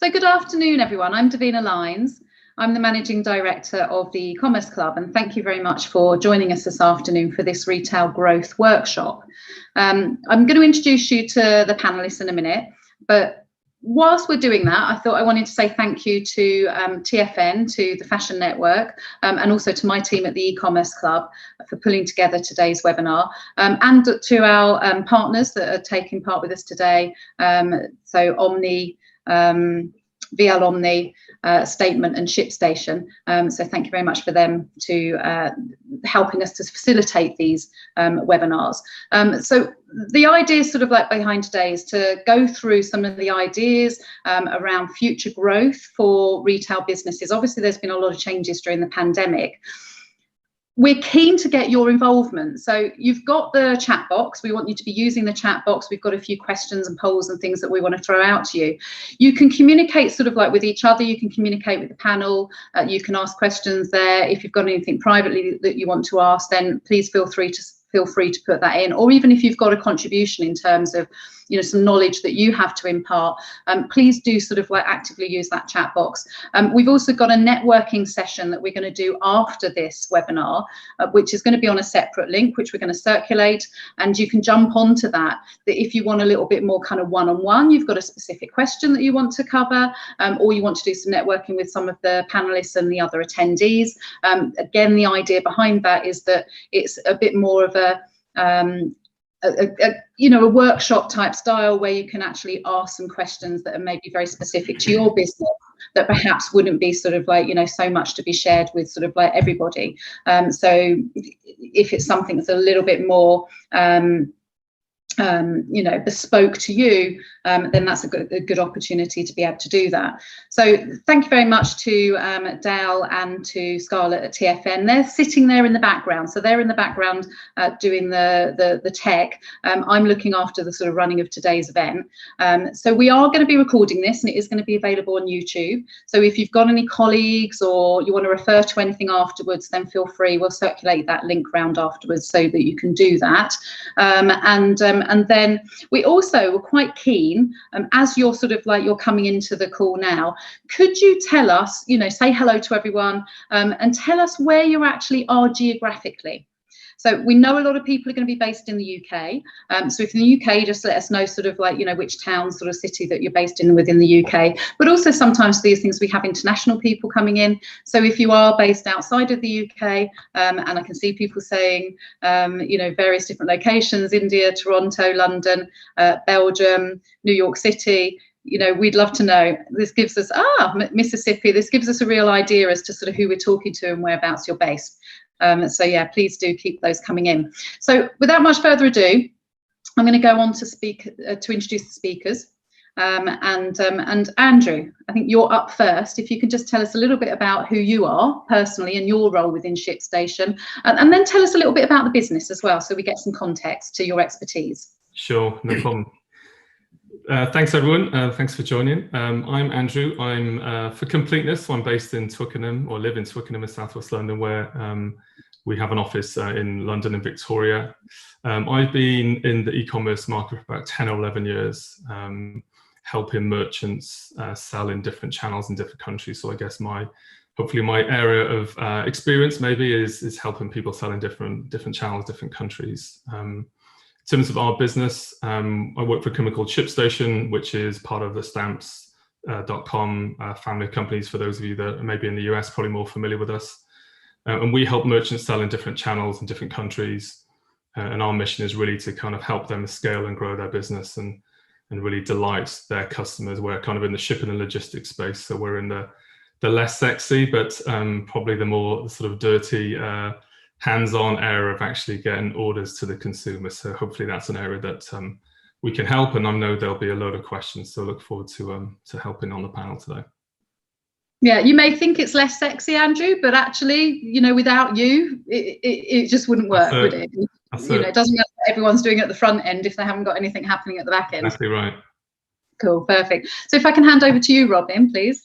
So good afternoon, everyone. I'm Davina Lines. I'm the Managing Director of the Ecommerce Club, and thank you very much for joining us this afternoon for this Retail Growth Workshop. I'm going to introduce you to the panellists in a minute, but whilst we're doing that, I thought I wanted to say thank you to TFN, to the Fashion Network, and also to my team at the Ecommerce Club for pulling together today's webinar, and to our partners that are taking part with us today, so OMNI, VL OMNI, Statement and ShipStation. So thank you very much for them to helping us to facilitate these webinars. So the idea sort of like behind today is to go through some of the ideas around future growth for retail businesses. Obviously, there's been a lot of changes during the pandemic. We're keen to get your involvement. So you've got the chat box. We want you to be using the chat box. We've got a few questions and polls and things that we want to throw out to you. You can communicate sort of like with each other. You can communicate with the panel. You can ask questions there. If you've got anything privately that you want to ask, then please feel free to put that in. Or even if you've got a contribution in terms of, you know, some knowledge that you have to impart, please do sort of like actively use that chat box. We've also got a networking session that we're going to do after this webinar, which is going to be on a separate link, which we're going to circulate, and you can jump onto that. That if you want a little bit more kind of one-on-one, you've got a specific question that you want to cover, or you want to do some networking with some of the panelists and the other attendees. Again, the idea behind that is that it's a bit more of a workshop type style where you can actually ask some questions that are maybe very specific to your business that perhaps wouldn't be sort of like, you know, so much to be shared with sort of like everybody. So if it's something that's a little bit more bespoke to you, then that's a good opportunity to be able to do that. So thank you very much to Dale and to Scarlett at TFN. They're sitting there in the background. So they're in the background doing the tech. I'm looking after the sort of running of today's event. So we are going to be recording this, and it is going to be available on YouTube. So if you've got any colleagues or you want to refer to anything afterwards, then feel free. We'll circulate that link round afterwards so that you can do that. And then we also were quite keen, as you're sort of like you're coming into the call now, could you tell us, you know, say hello to everyone, and tell us where you actually are geographically. So we know a lot of people are going to be based in the UK. So if in the UK, just let us know sort of like, you know, which town, sort of city that you're based in within the UK. But also sometimes these things, we have international people coming in. So if you are based outside of the UK, and I can see people saying, various different locations, India, Toronto, London, Belgium, New York City, you know, we'd love to know. This gives us, Mississippi, this gives us a real idea as to sort of who we're talking to and whereabouts you're based. So yeah, please do keep those coming in. So without much further ado, I'm going to go on to introduce the speakers. And Andrew, I think you're up first. If you could just tell us a little bit about who you are personally and your role within ShipStation, and then tell us a little bit about the business as well, so we get some context to your expertise. Sure, no problem. Thanks everyone, thanks for joining. I'm Andrew. I'm, for completeness, I'm based in Twickenham, or live in Twickenham in southwest London, where we have an office in London and Victoria. I've been in the e-commerce market for about 10 or 11 years, helping merchants sell in different channels in different countries. So I guess hopefully my area of experience maybe is helping people sell in different channels, different countries. In terms of our business, I work for a company called ShipStation, which is part of the Stamps.com family of companies, for those of you that are maybe in the US, probably more familiar with us. And we help merchants sell in different channels in different countries. And our mission is really to kind of help them scale and grow their business and really delight their customers. We're kind of in the shipping and logistics space. So we're in the less sexy, but probably the more sort of dirty, hands-on area of actually getting orders to the consumer. So hopefully that's an area that we can help, and I know there'll be a load of questions. So look forward to helping on the panel today. Yeah, you may think it's less sexy, Andrew, but actually, you know, without you, it just wouldn't work, would it? You know, it doesn't matter what everyone's doing at the front end if they haven't got anything happening at the back end. Exactly right. Cool, perfect. So if I can hand over to you, Robin, please.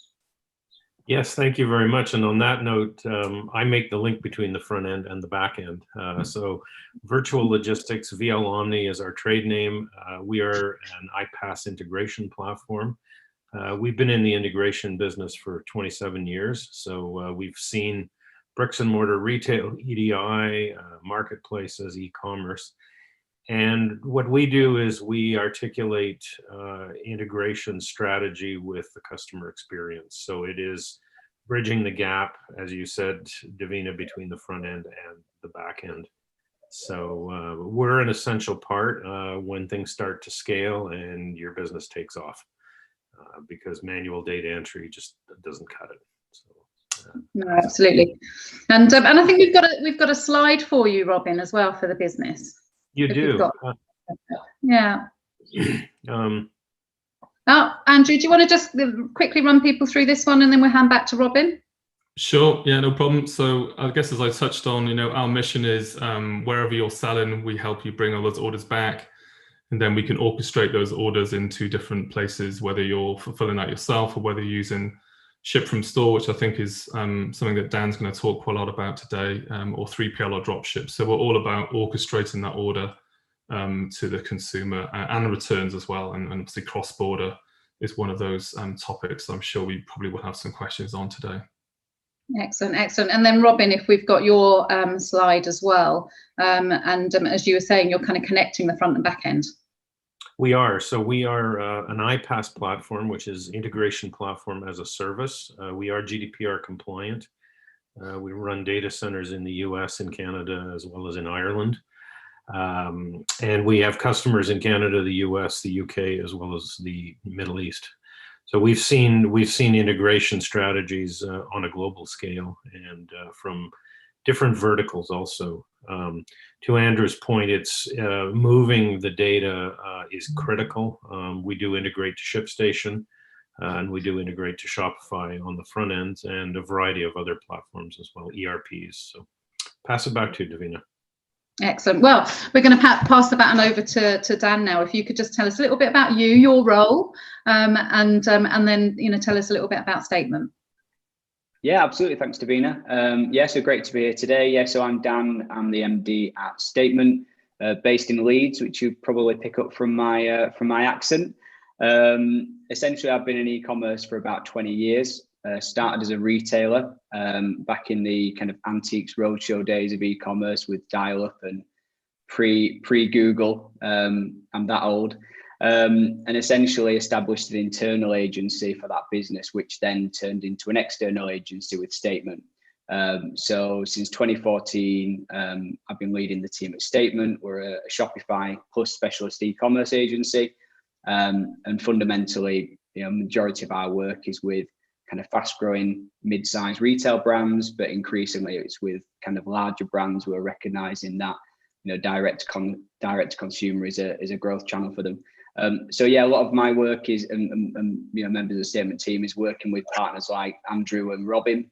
Yes, thank you very much. And on that note, I make the link between the front end and the back end. So Virtual Logistics, VL OMNI is our trade name. We are an iPaaS integration platform. We've been in the integration business for 27 years, so we've seen bricks and mortar retail, EDI, marketplaces, e-commerce. And what we do is we articulate integration strategy with the customer experience. So it is bridging the gap, as you said, Davina, between the front end and the back end. So we're an essential part when things start to scale and your business takes off, because manual data entry just doesn't cut it. So, no, absolutely. And I think we've got a slide for you, Robin, as well, for the business. You do. Yeah. Um, Andrew, do you want to just quickly run people through this one, and then we'll hand back to Robin? Sure, yeah, no problem. So I guess as I touched on, our mission is wherever you're selling, we help you bring all those orders back, and then we can orchestrate those orders into different places, whether you're fulfilling that yourself or whether you're using ship from store, which I think is something that Dan's going to talk quite a lot about today, or 3PL or drop ship. So we're all about orchestrating that order to the consumer, and returns as well, and obviously cross-border is one of those topics I'm sure we probably will have some questions on today. Excellent, excellent. And then Robin, if we've got your slide as well, and as you were saying, you're kind of connecting the front and back end. We are. So we are an iPaaS platform, which is integration platform as a service. We are GDPR compliant. We run data centers in the US and Canada, as well as in Ireland. And we have customers in Canada, the US, the UK, as well as the Middle East. So we've seen integration strategies on a global scale, and from different verticals also. To Andrew's point, it's moving the data is critical. We do integrate to ShipStation, and we do integrate to Shopify on the front end, and a variety of other platforms as well, ERPs. So pass it back to Davina. Excellent. Well, we're going to pass the baton over to Dan now. If you could just tell us a little bit about you, your role, and then tell us a little bit about Statement. Yeah, absolutely. Thanks, Davina. Yeah, so great to be here today. Yeah, so I'm Dan. I'm the MD at Statement, based in Leeds, which you probably pick up from my accent. Essentially, I've been in e-commerce for about 20 years. Started as a retailer back in the kind of antiques roadshow days of e-commerce with dial-up and pre-Google. I'm that old. And essentially established an internal agency for that business, which then turned into an external agency with Statement. So since 2014, I've been leading the team at Statement. We're a Shopify plus specialist e-commerce agency. And fundamentally, majority of our work is with kind of fast-growing mid-sized retail brands, but increasingly it's with kind of larger brands who are recognizing that direct to consumer is a growth channel for them. So yeah, a lot of my work is, and members of the Statement team is working with partners like Andrew and Robin.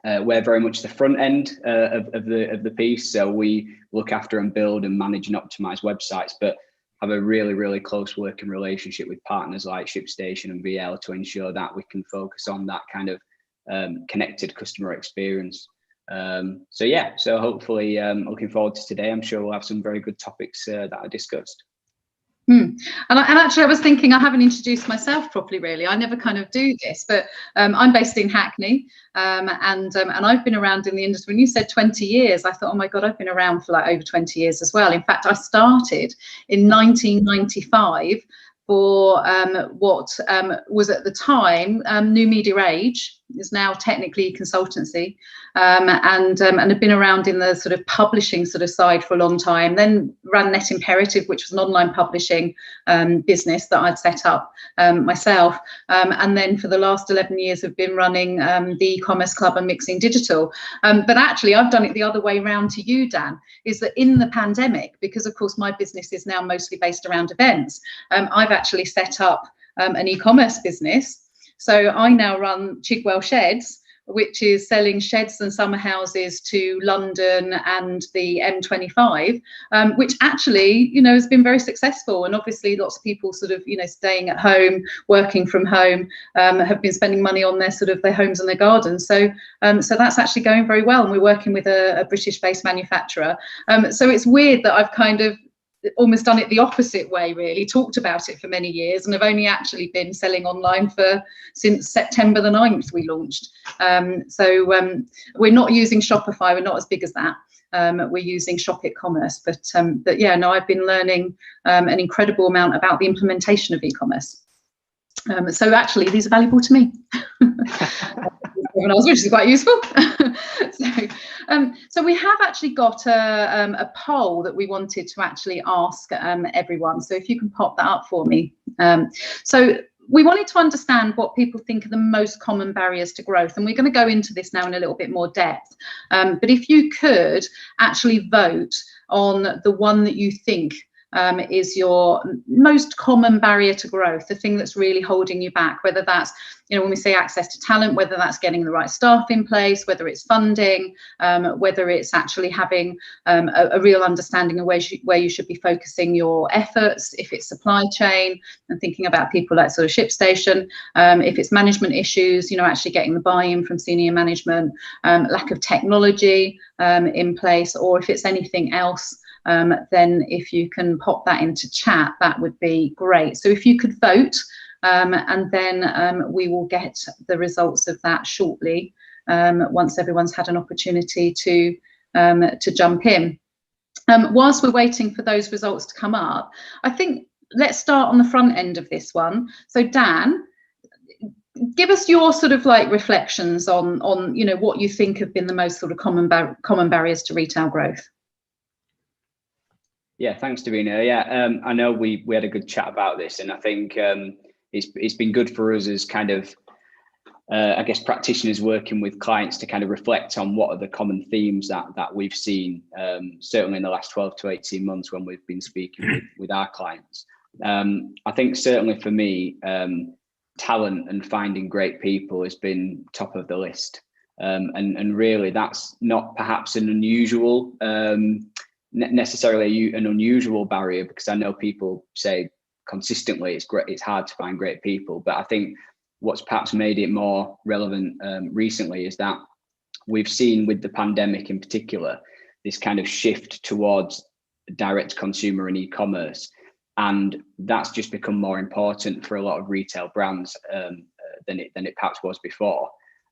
We're very much the front end of the piece, so we look after and build and manage and optimize websites, but have a really, really close working relationship with partners like ShipStation and VL to ensure that we can focus on that kind of connected customer experience. So yeah, so hopefully looking forward to today. I'm sure we'll have some very good topics that are discussed. And actually, I was thinking I haven't introduced myself properly, really. I never kind of do this, but I'm based in Hackney, and I've been around in the industry. When you said 20 years, I thought, oh my God, I've been around for like over 20 years as well. In fact, I started in 1995 for what was at the time New Media Age, is now technically consultancy, and have been around in the sort of publishing sort of side for a long time. Then ran Net Imperative, which was an online publishing business that I'd set up myself, and then for the last 11 years have been running the Ecommerce Club and Mixing Digital. But actually, I've done it the other way around to you, Dan, is that in the pandemic, because of course my business is now mostly based around events, I've actually set up an e-commerce business. So I now run Chigwell Sheds, which is selling sheds and summer houses to London and the M25, which actually, has been very successful. And obviously lots of people sort of, staying at home, working from home, have been spending money on their homes and their gardens. So that's actually going very well. And we're working with a British-based manufacturer. So it's weird that I've kind of almost done it the opposite way, really, talked about it for many years, and have only actually been selling online since September the 9th we launched. So we're not using Shopify, we're not as big as that. We're using Ecommerce, but yeah, no, I've been learning an incredible amount about the implementation of e-commerce. So actually, these are valuable to me, which is quite useful. So we have actually got a poll that we wanted to actually ask everyone. So if you can pop that up for me. So we wanted to understand what people think are the most common barriers to growth, and we're going to go into this now in a little bit more depth. But if you could actually vote on the one that you think is your most common barrier to growth, the thing that's really holding you back, whether that's, when we say access to talent, whether that's getting the right staff in place, whether it's funding, whether it's actually having a real understanding of where you should be focusing your efforts, if it's supply chain and thinking about people like sort of ShipStation, if it's management issues, actually getting the buy-in from senior management, lack of technology in place, or if it's anything else. Then if you can pop that into chat, that would be great. So if you could vote, and then we will get the results of that shortly, once everyone's had an opportunity to jump in. Whilst we're waiting for those results to come up, I think let's start on the front end of this one. So Dan, give us your sort of like reflections on what you think have been the most sort of common barriers to retail growth. Yeah, thanks, Davina. Yeah, I know we had a good chat about this, and I think it's been good for us as kind of, I guess, practitioners working with clients to kind of reflect on what are the common themes that we've seen, certainly in the last 12 to 18 months when we've been speaking with our clients. I think certainly for me, talent and finding great people has been top of the list. And really that's not perhaps an unusual necessarily an unusual barrier, because I know people say consistently it's hard to find great people, but I think what's perhaps made it more relevant recently is that we've seen with the pandemic in particular this kind of shift towards direct consumer and e-commerce, and that's just become more important for a lot of retail brands than it perhaps was before.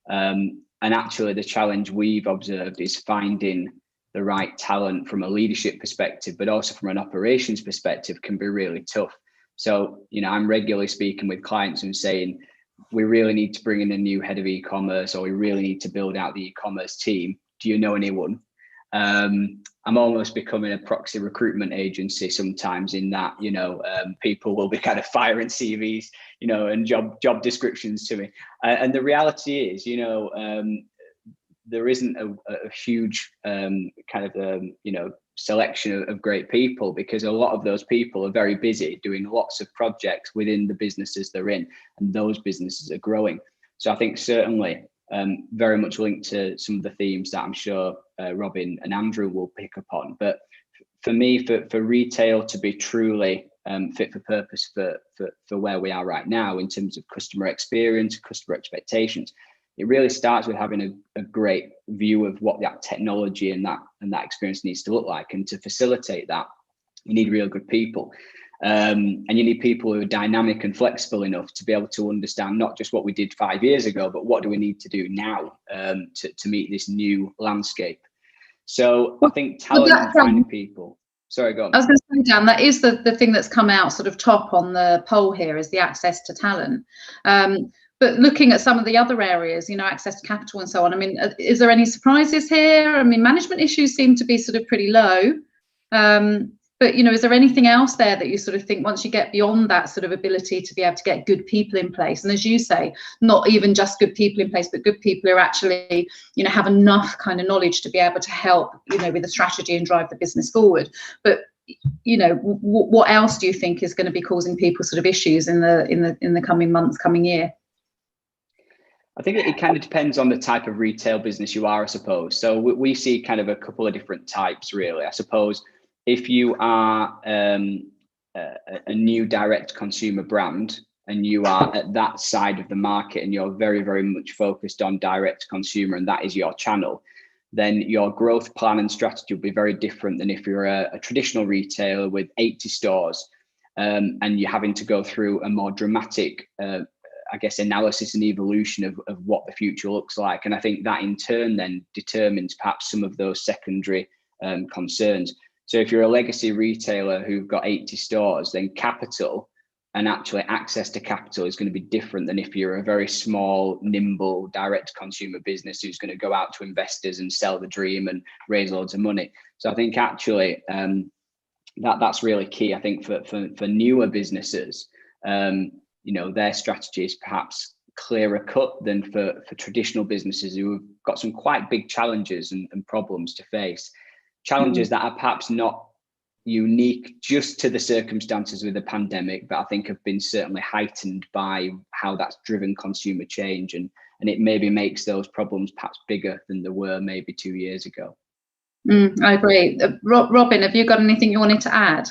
And actually the challenge we've observed is finding the right talent from a leadership perspective, but also from an operations perspective can be really tough. So, I'm regularly speaking with clients and saying, we really need to bring in a new head of e-commerce, or we really need to build out the e-commerce team. Do you know anyone? I'm almost becoming a proxy recruitment agency sometimes, in that, people will be kind of firing CVs, and job descriptions to me. And the reality is, there isn't a huge selection of great people, because a lot of those people are very busy doing lots of projects within the businesses they're in, and those businesses are growing. So I think certainly very much linked to some of the themes that I'm sure Robin and Andrew will pick up on. But for me, for retail to be truly fit for purpose for where we are right now in terms of customer experience, customer expectations, it really starts with having a great view of what that technology and that experience needs to look like. And to facilitate that, you need real good people. And you need people who are dynamic and flexible enough to be able to understand not just what we did 5 years ago, but what do we need to do now to meet this new landscape. So I think talent and finding people. Sorry, go on. I was going to say, Dan, that is the thing that's come out sort of top on the poll here, is the access to talent. But looking at some of the other areas, access to capital and so on, I mean, is there any surprises here? I mean, management issues seem to be sort of pretty low. But, is there anything else there that you sort of think once you get beyond that sort of ability to be able to get good people in place? And as you say, not even just good people in place, but good people who are actually, have enough kind of knowledge to be able to help, with the strategy and drive the business forward. But what else do you think is going to be causing people sort of issues in the coming months, coming year? I think it kind of depends on the type of retail business you are, I suppose. So we see kind of a couple of different types, really. I suppose if you are a new direct consumer brand and you are at that side of the market and you're very, very much focused on direct consumer and that is your channel, then your growth plan and strategy will be very different than if you're a traditional retailer with 80 stores, and you're having to go through a more dramatic, I guess, analysis and evolution of what the future looks like. And I think that in turn then determines perhaps some of those secondary concerns. So if you're a legacy retailer who've got 80 stores, then capital and actually access to capital is going to be different than if you're a very small, nimble, direct consumer business who's going to go out to investors and sell the dream and raise loads of money. So I think actually that's really key. I think for newer businesses, their strategy is perhaps clearer cut than for traditional businesses who have got some quite big challenges and problems to face. Challenges that are perhaps not unique just to the circumstances with the pandemic, but I think have been certainly heightened by how that's driven consumer change, and it maybe makes those problems perhaps bigger than they were maybe 2 years ago. I agree. Robin, have you got anything you wanted to add?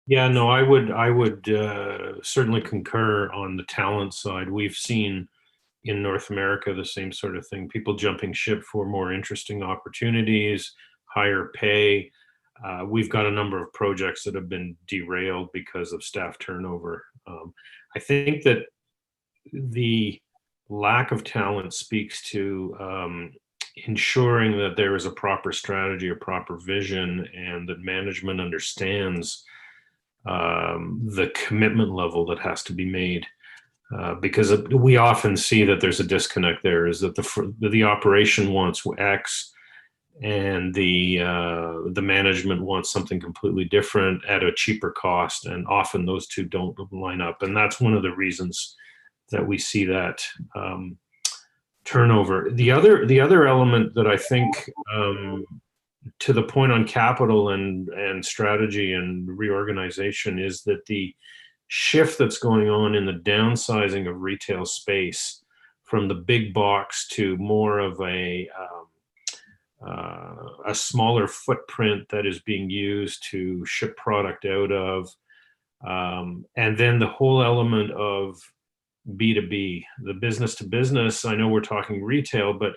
Yeah, no, I would certainly concur on the talent side. We've seen in North America the same sort of thing, people jumping ship for more interesting opportunities, higher pay. We've got a number of projects that have been derailed because of staff turnover. I think that the lack of talent speaks to ensuring that there is a proper strategy, a proper vision, and that management understands the commitment level that has to be made. Because we often see that there's a disconnect there, is that the operation wants X, and the management wants something completely different at a cheaper cost, and often those two don't line up, and that's one of the reasons that we see that turnover. The other element that I think, to the point on capital and strategy and reorganization, is that the shift that's going on in the downsizing of retail space from the big box to more of a smaller footprint that is being used to ship product out of, and then the whole element of B2B, the business to business. I know we're talking retail, but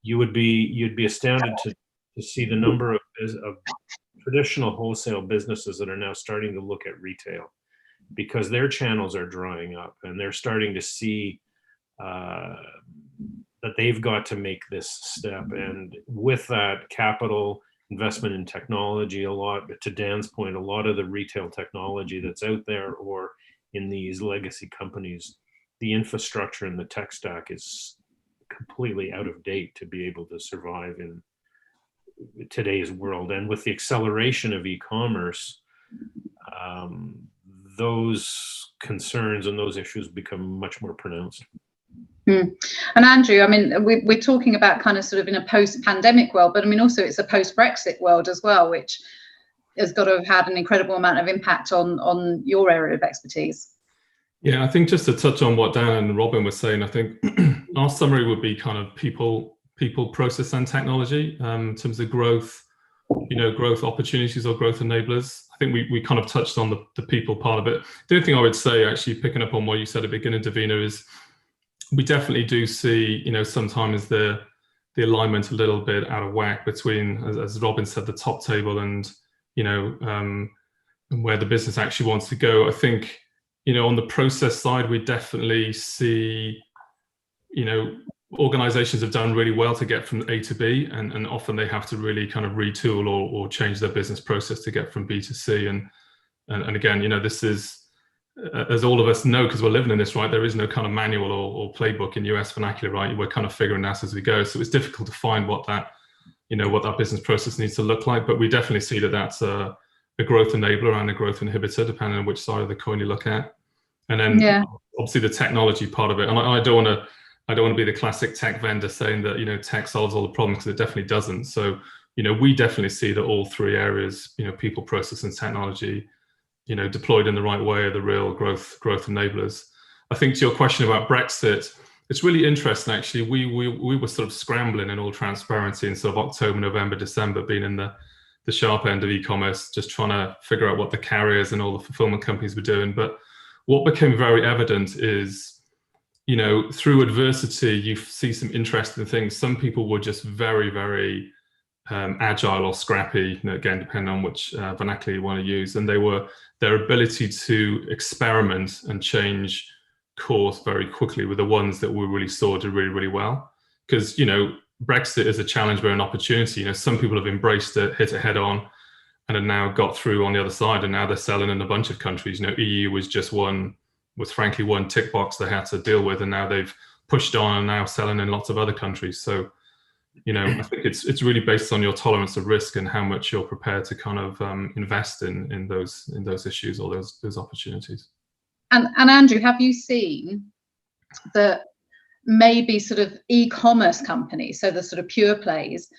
you'd be astounded to see the number of traditional wholesale businesses that are now starting to look at retail, because their channels are drying up, and they're starting to see that they've got to make this step. And with that, capital investment in technology, to Dan's point, a lot of the retail technology that's out there or in these legacy companies, the infrastructure and the tech stack is completely out of date to be able to survive in today's world. And with the acceleration of e-commerce, those concerns and those issues become much more pronounced. And Andrew, I mean, we're talking about kind of sort of in a post-pandemic world, but I mean, also it's a post-Brexit world as well, which has got to have had an incredible amount of impact on your area of expertise. Yeah, I think just to touch on what Dan and Robin were saying, I think our summary would be kind of people, process, and technology in terms of growth, growth opportunities or growth enablers. I think we kind of touched on the people part of it. The only thing I would say, actually picking up on what you said at the beginning, Davina, is we definitely do see, sometimes the alignment a little bit out of whack between, as Robin said, the top table and, and where the business actually wants to go. I think, on the process side, we definitely see, organizations have done really well to get from A to B, and often they have to really kind of retool or change their business process to get from B to C. And again, this is, as all of us know, because we're living in this, right, there is no kind of manual or playbook in US vernacular, right? We're kind of figuring out as we go. So it's difficult to find what that business process needs to look like. But we definitely see that that's a growth enabler and a growth inhibitor, depending on which side of the coin you look at. And then obviously the technology part of it. And I don't want to be the classic tech vendor saying that, tech solves all the problems, because it definitely doesn't. So, we definitely see that all three areas, people, process, and technology, deployed in the right way, are the real growth enablers. I think to your question about Brexit, it's really interesting, actually. We were sort of scrambling in all transparency in sort of October, November, December, being in the sharp end of e-commerce, just trying to figure out what the carriers and all the fulfillment companies were doing. But what became very evident is, through adversity, you see some interesting things. Some people were just very, very agile or scrappy, again, depending on which vernacular you want to use. And their ability to experiment and change course very quickly were the ones that we really saw did really, really well. Because, Brexit is a challenge but an opportunity. Some people have embraced it, hit it head on, and have now got through on the other side, and now they're selling in a bunch of countries. EU was frankly one tick box they had to deal with, and now they've pushed on and now selling in lots of other countries. So, I think it's really based on your tolerance of risk and how much you're prepared to kind of invest in those issues or those opportunities. And Andrew, have you seen that maybe sort of e-commerce companies, so the sort of pure plays,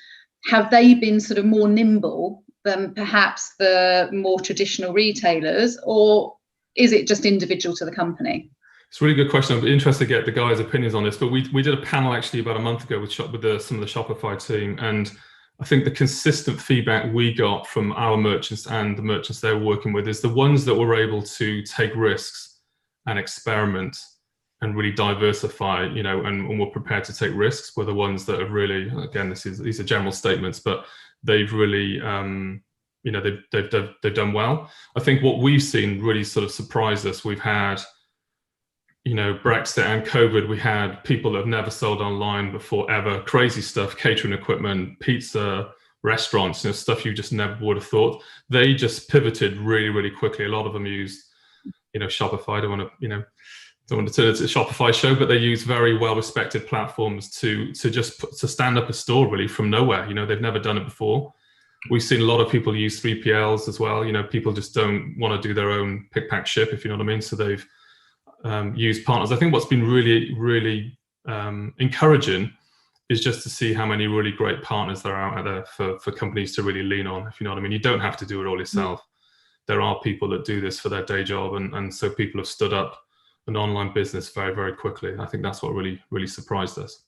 have they been sort of more nimble than perhaps the more traditional retailers, or is it just individual to the company? It's a really good question. I'd be interested to get the guys' opinions on this, but we did a panel actually about a month ago with some of the Shopify team, and I think the consistent feedback we got from our merchants and the merchants they were working with is the ones that were able to take risks and experiment and really diversify, and were prepared to take risks, were the ones that have really, again, these are general statements, but they've really, they've done well. I think what we've seen really sort of surprised us. We've had, Brexit and COVID, we had people that have never sold online before ever, crazy stuff, catering equipment, pizza, restaurants, stuff you just never would have thought. They just pivoted really, really quickly. A lot of them used, Shopify. I don't want to turn it to a Shopify show, but they use very well-respected platforms to stand up a store really from nowhere. They've never done it before. We've seen a lot of people use 3PLs as well. People just don't want to do their own pick, pack, ship, if you know what I mean. So they've used partners. I think what's been really, really encouraging is just to see how many really great partners there are out there for companies to really lean on, if you know what I mean. You don't have to do it all yourself. There are people that do this for their day job, and so people have stood up an online business very, very quickly. I think that's what really, really surprised us.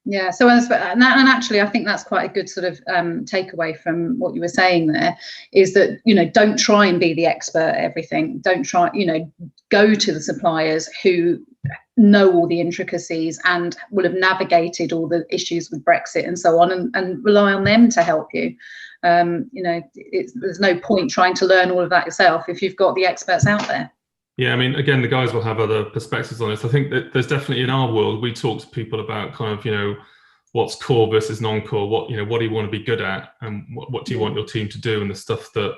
Yeah, so and actually I think that's quite a good sort of takeaway from what you were saying there, is that don't try and be the expert at everything. Don't try, go to the suppliers who know all the intricacies and will have navigated all the issues with Brexit and so on, and rely on them to help you. There's no point trying to learn all of that yourself if you've got the experts out there. Yeah, I mean, again, the guys will have other perspectives on this. I think that there's definitely, in our world, we talk to people about kind of, what's core versus non-core, what do you want to be good at, and what do you want your team to do, and the stuff that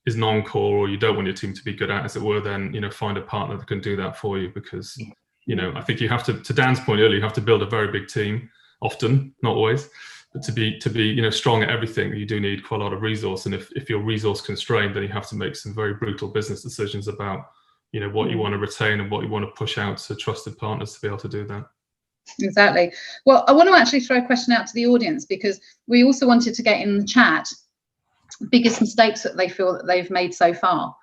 is non-core or you don't want your team to be good at, as it were, then, find a partner that can do that for you. Because, I think you have to Dan's point earlier, you have to build a very big team, often, not always, but to be strong at everything, you do need quite a lot of resource. And if you're resource constrained, then you have to make some very brutal business decisions about what you want to retain and what you want to push out to trusted partners to be able to do that. Exactly. Well, I want to actually throw a question out to the audience, because we also wanted to get in the chat biggest mistakes that they feel that they've made so far.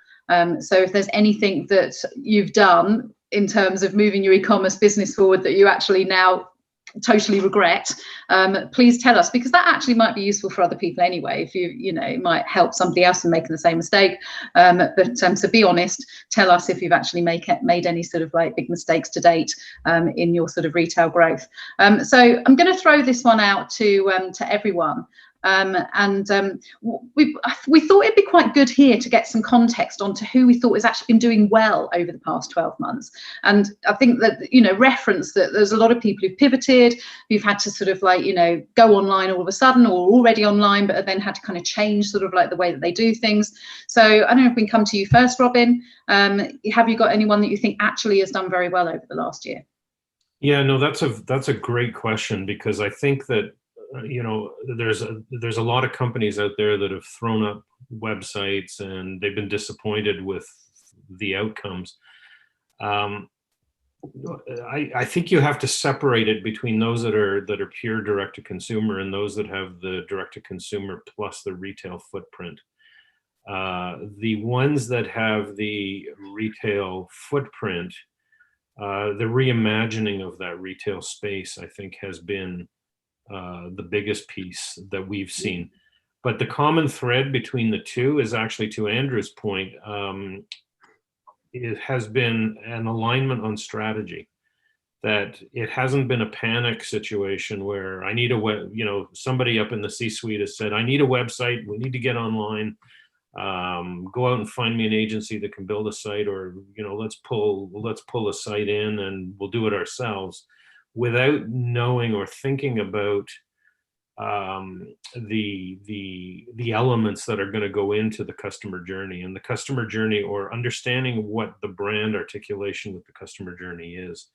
So if there's anything that you've done in terms of moving your e-commerce business forward that you actually now totally regret, please tell us, because that actually might be useful for other people anyway. If it might help somebody else in making the same mistake. So be honest, tell us if you've actually made any sort of like big mistakes to date in your sort of retail growth. So I'm going to throw this one out to everyone. We thought it'd be quite good here to get some context onto who we thought has actually been doing well over the past 12 months. And I think that, reference that there's a lot of people who've pivoted, who've had to sort of like, go online all of a sudden, or already online, but have then had to kind of change sort of like the way that they do things. So I don't know if we can come to you first, Robin. Have you got anyone that you think actually has done very well over the last year? Yeah, no, that's a great question, because I think that there's a lot of companies out there that have thrown up websites and they've been disappointed with the outcomes. I think you have to separate it between those that are pure direct to consumer and those that have the direct to consumer plus the retail footprint. The ones that have the retail footprint, the reimagining of that retail space, I think, has been the biggest piece that we've seen. But the common thread between the two is actually, to Andrew's point, it has been an alignment on strategy. that it hasn't been a panic situation where I need a web, somebody up in the C-suite has said, I need a website, we need to get online, go out and find me an agency that can build a site, or, let's pull a site in and we'll do it ourselves, without knowing or thinking about the elements that are going to go into the customer journey, and the customer journey, or understanding what the brand articulation with the customer journey is.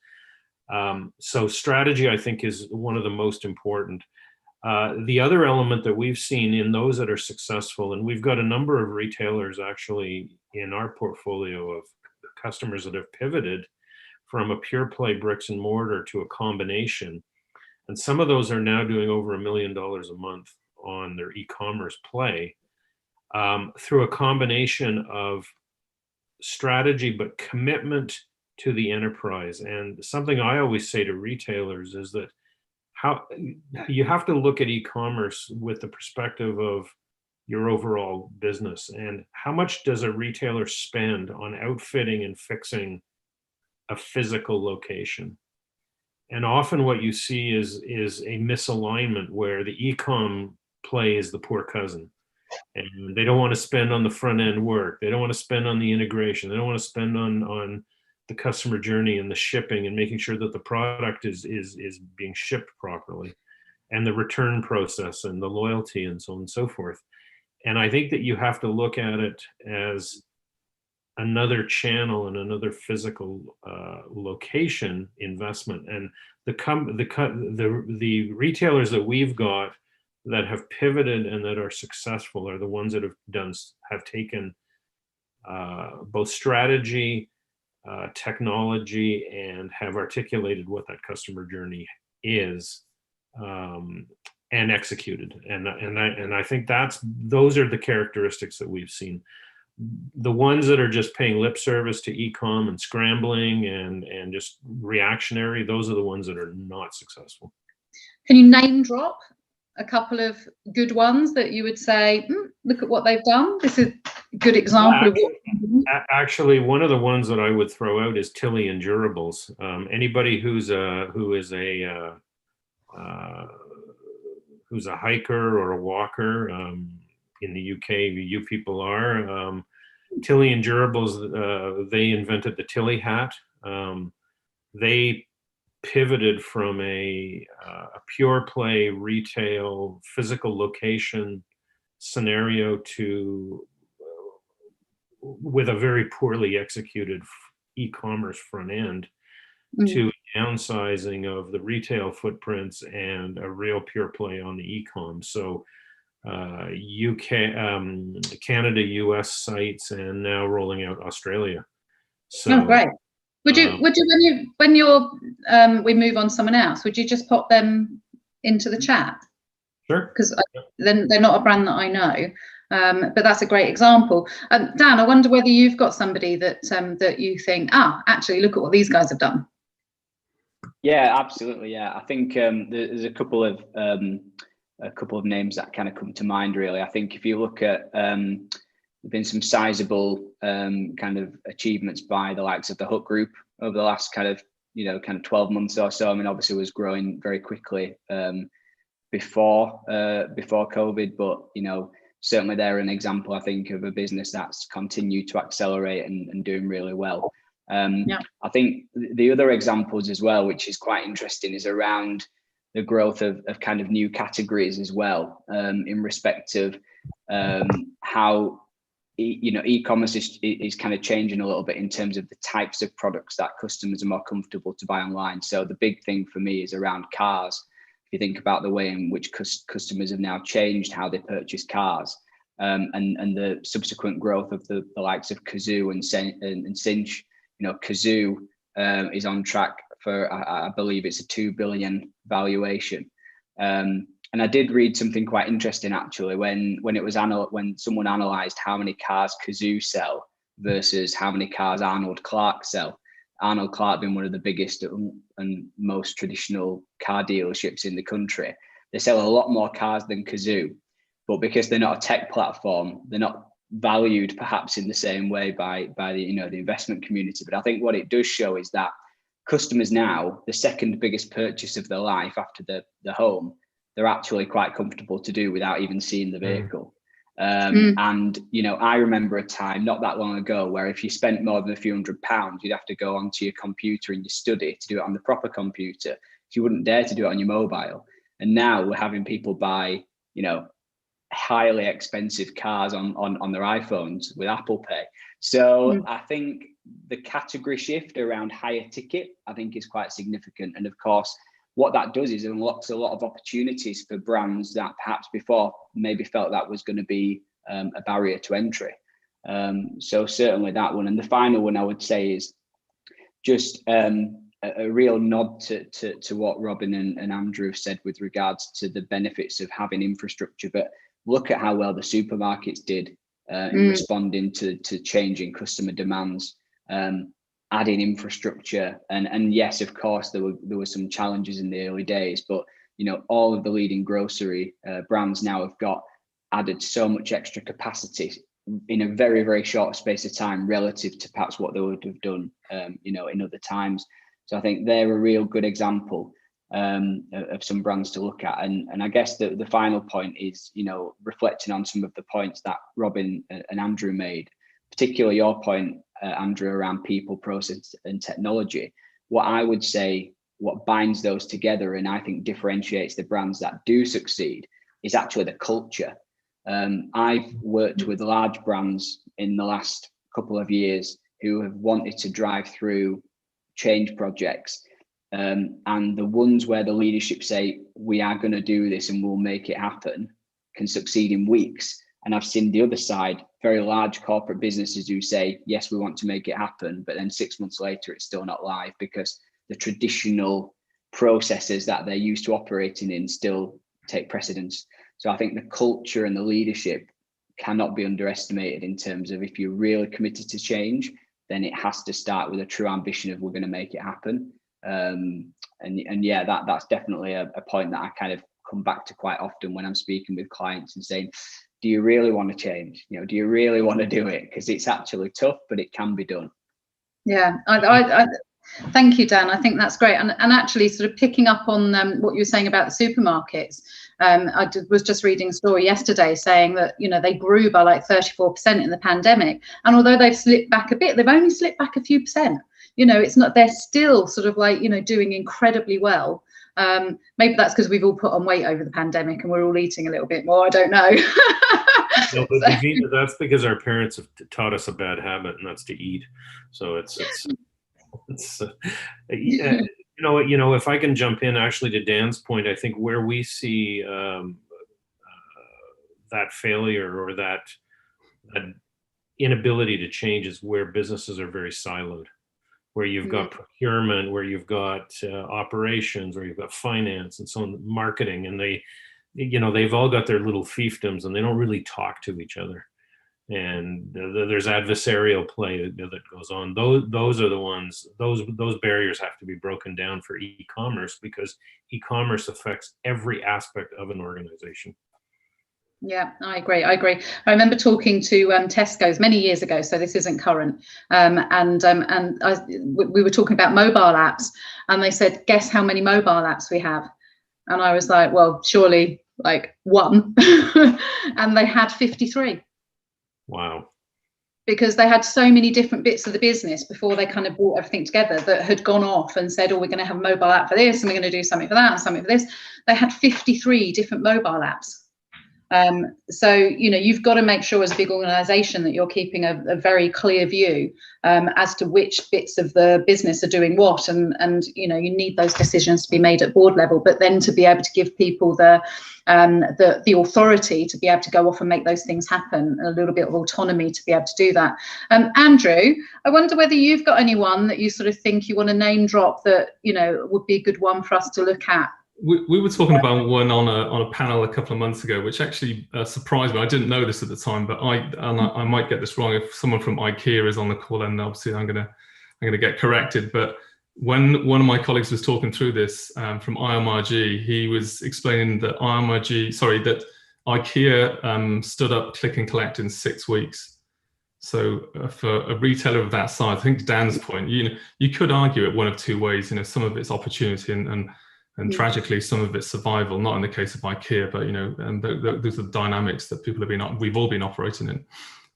So strategy, I think, is one of the most important. The other element that we've seen in those that are successful, and we've got a number of retailers actually in our portfolio of customers that have pivoted from a pure play bricks and mortar to a combination. And some of those are now doing over $1 million a month on their e-commerce play, through a combination of strategy, but commitment to the enterprise. And something I always say to retailers is that how you have to look at e-commerce with the perspective of your overall business, and how much does a retailer spend on outfitting and fixing a physical location. And often what you see is a misalignment where the e-com play is the poor cousin, and they don't want to spend on the front end work, they don't want to spend on the integration, they don't want to spend on the customer journey and the shipping and making sure that the product is being shipped properly, and the return process and the loyalty and so on and so forth. And I think that you have to look at it as another channel and another physical location investment. And the retailers that we've got that have pivoted and that are successful are the ones that have taken both strategy, technology, and have articulated what that customer journey is, and executed. And I think those are the characteristics that we've seen. The ones that are just paying lip service to e-com and scrambling and just reactionary, those are the ones that are not successful. Can you name drop a couple of good ones that you would say, look at what they've done? This is a good example of what. Actually, one of the ones that I would throw out is Tilly and Durables. Anybody who's a hiker or a walker, in the UK, you people are, Tilly and Durables, they invented the Tilly hat. They pivoted from a pure play retail physical location scenario to with a very poorly executed e-commerce front end, to downsizing of the retail footprints and a real pure play on the e-com. So UK, Canada, US sites, and now rolling out Australia. So great. Would you when we move on to someone else, would you just pop them into the chat? Sure. Because then they're not a brand that I know, but that's a great example. Dan, I wonder whether you've got somebody that that you think, actually, look at what these guys have done. Yeah, absolutely. Yeah, I think there's a couple of names that kind of come to mind. Really, I think if you look at there've been some sizable kind of achievements by the likes of the Hook Group over the last kind of 12 months or so. I mean, obviously, it was growing very quickly before COVID, but certainly they're an example, I think, of a business that's continued to accelerate and doing really well. I think the other examples as well, which is quite interesting, is around the growth of kind of new categories as well, in respect of how e-commerce is kind of changing a little bit in terms of the types of products that customers are more comfortable to buy online. So the big thing for me is around cars. If you think about the way in which customers have now changed how they purchase cars, and the subsequent growth of the likes of Cazoo and Cinch. Cazoo is on track for, I believe it's a 2 billion valuation. And I did read something quite interesting, actually, when someone analysed how many cars Cazoo sell versus how many cars Arnold Clark sell. Arnold Clark being one of the biggest and most traditional car dealerships in the country. They sell a lot more cars than Cazoo, but because they're not a tech platform, they're not valued perhaps in the same way by the the investment community. But I think what it does show is that customers now, the second biggest purchase of their life after the home, they're actually quite comfortable to do without even seeing the vehicle. And, you know, I remember a time not that long ago where if you spent more than a few £100s, you'd have to go onto your computer in your study to do it on the proper computer. You wouldn't dare to do it on your mobile. And now we're having people buy, you know, highly expensive cars on their iPhones with Apple Pay. So I think the category shift around higher ticket, I think, is quite significant. And of course, what that does is it unlocks a lot of opportunities for brands that perhaps before maybe felt that was going to be a barrier to entry. So certainly that one. And the final one I would say is just a real nod to what Robin and Andrew have said with regards to the benefits of having infrastructure. But look at how well the supermarkets did in responding to changing customer demands, adding infrastructure. And yes, of course, there were some challenges in the early days, but you know, all of the leading grocery brands now have got added so much extra capacity in a very, very short space of time relative to perhaps what they would have done, you know, in other times. So I think they're a real good example of some brands to look at. And I guess the final point is, you know, reflecting on some of the points that Robin and Andrew made, particularly your point, Andrew, around people, process and technology. What I would say, what binds those together and I think differentiates the brands that do succeed is actually the culture. I've worked with large brands in the last couple of years who have wanted to drive through change projects, and the ones where the leadership say, we are going to do this and we'll make it happen, can succeed in weeks. And I've seen the other side, very large corporate businesses who say, yes, we want to make it happen, but then 6 months later, it's still not live because the traditional processes that they're used to operating in still take precedence. So I think the culture and the leadership cannot be underestimated in terms of if you're really committed to change, then it has to start with a true ambition of we're going to make it happen. And yeah, that's definitely a point that I kind of come back to quite often when I'm speaking with clients and saying, do you really want to change? You know, do you really want to do it? Because it's actually tough, but it can be done. Yeah, I thank you, Dan. I think that's great. And actually sort of picking up on what you were saying about the supermarkets, was just reading a story yesterday saying that, you know, they grew by like 34% in the pandemic. And although they've slipped back a bit, they've only slipped back a few percent. You know, it's not, they're still sort of like, you know, doing incredibly well. Maybe that's because we've all put on weight over the pandemic and we're all eating a little bit more. I don't know. No, but Davina, that's because our parents have taught us a bad habit, and that's to eat. So it's yeah, you know, if I can jump in actually to Dan's point, I think where we see that failure or that inability to change is where businesses are very siloed, where you've got procurement, where you've got operations, where you've got finance and so on, marketing, and they, you know, they've all got their little fiefdoms and they don't really talk to each other. And there's adversarial play that goes on. Those are the ones, those barriers have to be broken down for e-commerce, because e-commerce affects every aspect of an organization. Yeah, I agree. I remember talking to Tesco's many years ago, so this isn't current. We were talking about mobile apps, and they said, guess how many mobile apps we have? And I was like, well, surely like one. And they had 53. Wow. Because they had so many different bits of the business before they kind of brought everything together that had gone off and said, oh, we're going to have a mobile app for this, and we're going to do something for that and something for this. They had 53 different mobile apps. So, you know, you've got to make sure as a big organization that you're keeping a very clear view as to which bits of the business are doing what, and you know, you need those decisions to be made at board level, but then to be able to give people the authority to be able to go off and make those things happen, a little bit of autonomy to be able to do that. Andrew, I wonder whether you've got anyone that you sort of think you want to name drop that, you know, would be a good one for us to look at. We were talking about one on a panel a couple of months ago, which actually surprised me. I didn't know this at the time, but I might get this wrong. If someone from IKEA is on the call, then obviously I'm gonna get corrected. But when one of my colleagues was talking through this from IMRG, he was explaining that IKEA stood up click and collect in 6 weeks. So for a retailer of that size, I think Dan's point, you could argue it one of two ways. Some of it's opportunity and tragically some of it's survival. Not in the case of IKEA, but and those are the dynamics that we've all been operating in.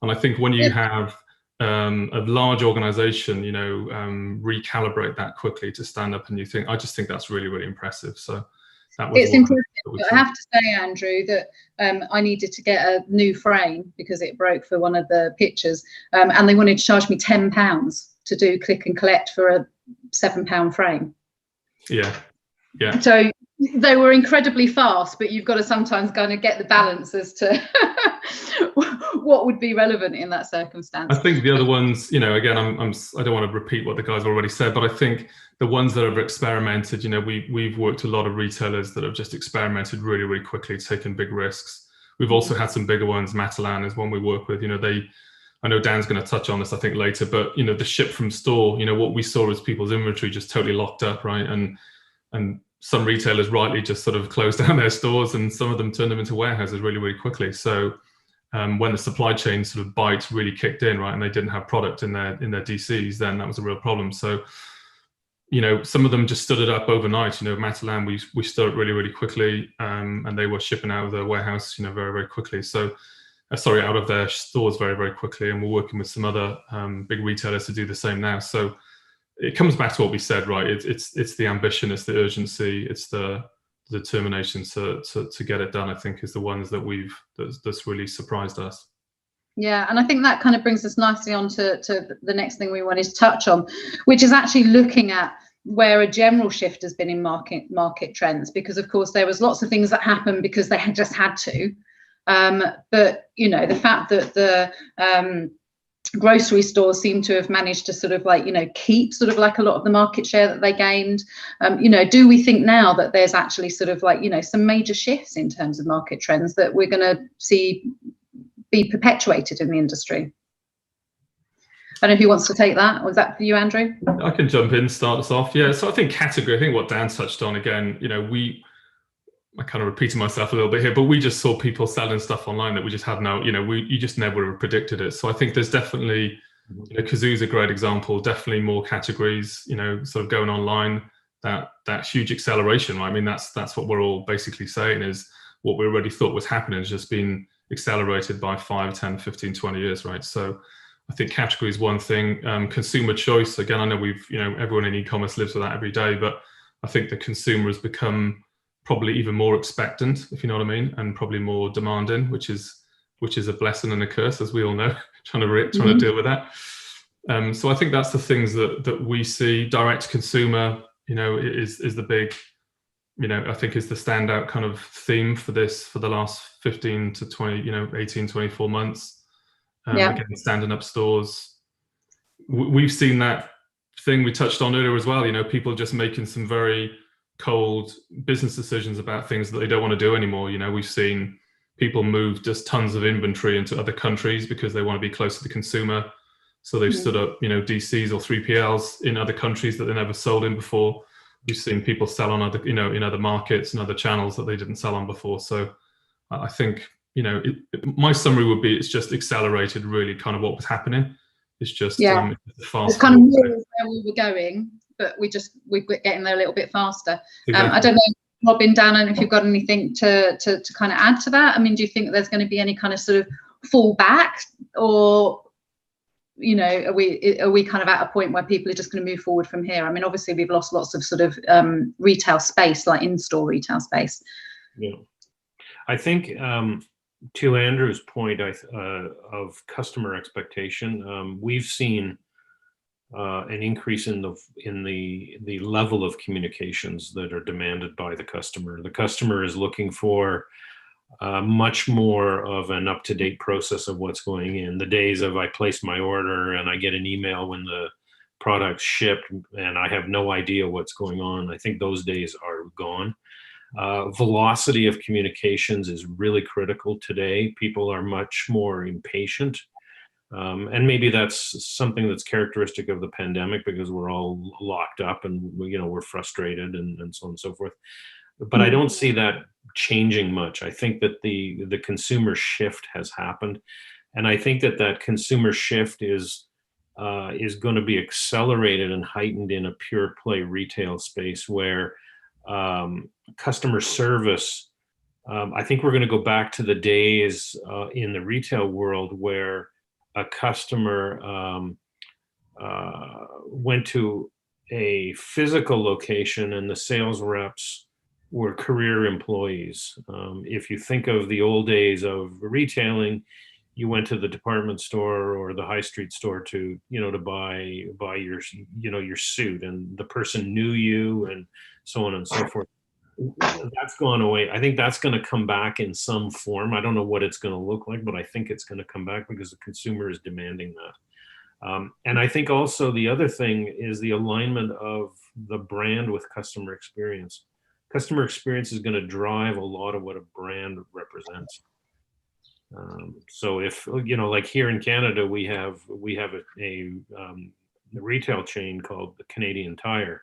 And I think when you have a large organization, recalibrate that quickly to stand up, and I just think that's really, really impressive. So that was impressive. But I have to say, Andrew, that I needed to get a new frame because it broke for one of the pictures, and they wanted to charge me £10 to do click and collect for a £7 frame. Yeah. So they were incredibly fast, but you've got to sometimes kind of get the balance as to what would be relevant in that circumstance. I think the other ones, again, I don't want to repeat what the guys already said, but I think the ones that have experimented, we've worked with a lot of retailers that have just experimented really, really quickly, taken big risks. We've also had some bigger ones. Matalan is one we work with. I know Dan's going to touch on this, I think, later, but the ship from store, what we saw is people's inventory just totally locked up, right? And some retailers rightly just sort of closed down their stores, and some of them turned them into warehouses really, really quickly. So when the supply chain sort of bite really kicked in, right, and they didn't have product in their DCs, then that was a real problem. So, some of them just stood it up overnight. Matalan, we stood it really, really quickly, and they were shipping out of their warehouse, very, very quickly. So, out of their stores very, very quickly. And we're working with some other big retailers to do the same now. So it comes back to what we said, right? It's the ambition, it's the urgency, it's the determination to get it done, I think, is the ones that that's really surprised us. Yeah, and I think that kind of brings us nicely on to the next thing we wanted to touch on, which is actually looking at where a general shift has been in market trends, because of course there was lots of things that happened because they had just had to, but the fact that the grocery stores seem to have managed to sort of keep sort of like a lot of the market share that they gained. Do we think now that there's actually sort of some major shifts in terms of market trends that we're going to see be perpetuated in the industry? I don't know who wants to take that. Was that for you, Andrew? I can jump in, start us off. Yeah, so I think category, I think what Dan touched on again, I kind of repeating myself a little bit here, but we just saw people selling stuff online that we just had you just never would have predicted it. So I think there's definitely, Kazoo's a great example, definitely more categories, sort of going online, that huge acceleration, right? I mean, that's what we're all basically saying is what we already thought was happening has just been accelerated by 5, 10, 15, 20 years, right? So I think category is one thing. Consumer choice, again, I know everyone in e-commerce lives with that every day, but I think the consumer has become probably even more expectant, if you know what I mean, and probably more demanding, which is a blessing and a curse, as we all know, trying to deal with that. So I think that's the things that we see. Direct to consumer, is the big, I think is the standout kind of theme for the last 15 to 20, 18, 24 months. Again, standing up stores. We've seen that thing we touched on earlier as well, people just making some very cold business decisions about things that they don't want to do anymore. We've seen people move just tons of inventory into other countries because they want to be close to the consumer. So they've stood up, DCs or 3PLs in other countries that they never sold in before. We've seen people sell on other, in other markets and other channels that they didn't sell on before. So I think, my summary would be, it's just accelerated really kind of what was happening. It's just fast. It's kind of more where we were going, but we're getting there a little bit faster. Exactly. I don't know, Robin, Dan, and if you've got anything to kind of add to that. I mean, do you think there's going to be any kind of sort of fall back, or are we kind of at a point where people are just going to move forward from here? I mean, obviously we've lost lots of sort of retail space, like in-store retail space. Yeah, I think to Andrew's point of customer expectation, we've seen an increase in the level of communications that are demanded by the customer. The customer is looking for much more of an up-to-date process of what's going in. The days of I place my order and I get an email when the product's shipped and I have no idea what's going on, I think those days are gone. Velocity of communications is really critical today. People are much more impatient. And maybe that's something that's characteristic of the pandemic because we're all locked up and we're frustrated and so on and so forth. But I don't see that changing much. I think that the consumer shift has happened. And I think that consumer shift is going to be accelerated and heightened in a pure play retail space where customer service, I think we're going to go back to the days in the retail world where a customer went to a physical location and the sales reps were career employees. If you think of the old days of retailing, you went to the department store or the high street store to buy your your suit, and the person knew you and so on and so forth. That's gone away. I think that's going to come back in some form. I don't know what it's going to look like, but I think it's going to come back because the consumer is demanding that. And I think also the other thing is the alignment of the brand with customer experience. Customer experience is going to drive a lot of what a brand represents. So if, like here in Canada, we have a retail chain called the Canadian Tire.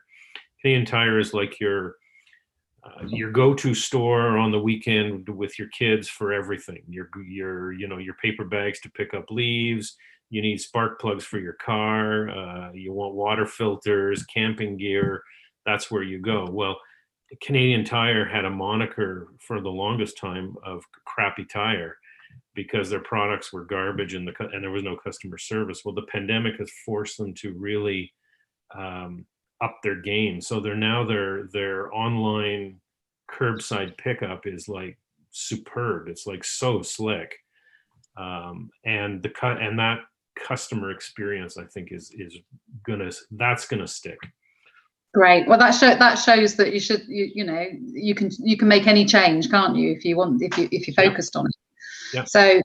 Canadian Tire is like your go-to store on the weekend with your kids for everything. Your paper bags to pick up leaves. You need spark plugs for your car. You want water filters, camping gear. That's where you go. Well, Canadian Tire had a moniker for the longest time of crappy tire because their products were garbage and there was no customer service. Well, the pandemic has forced them to really up their game. So their online curbside pickup is like superb. It's like so slick, and that customer experience, I think, is gonna stick. Great. Well, that shows that you can make any change, can't you, if you want, if you focused on it. Yeah. So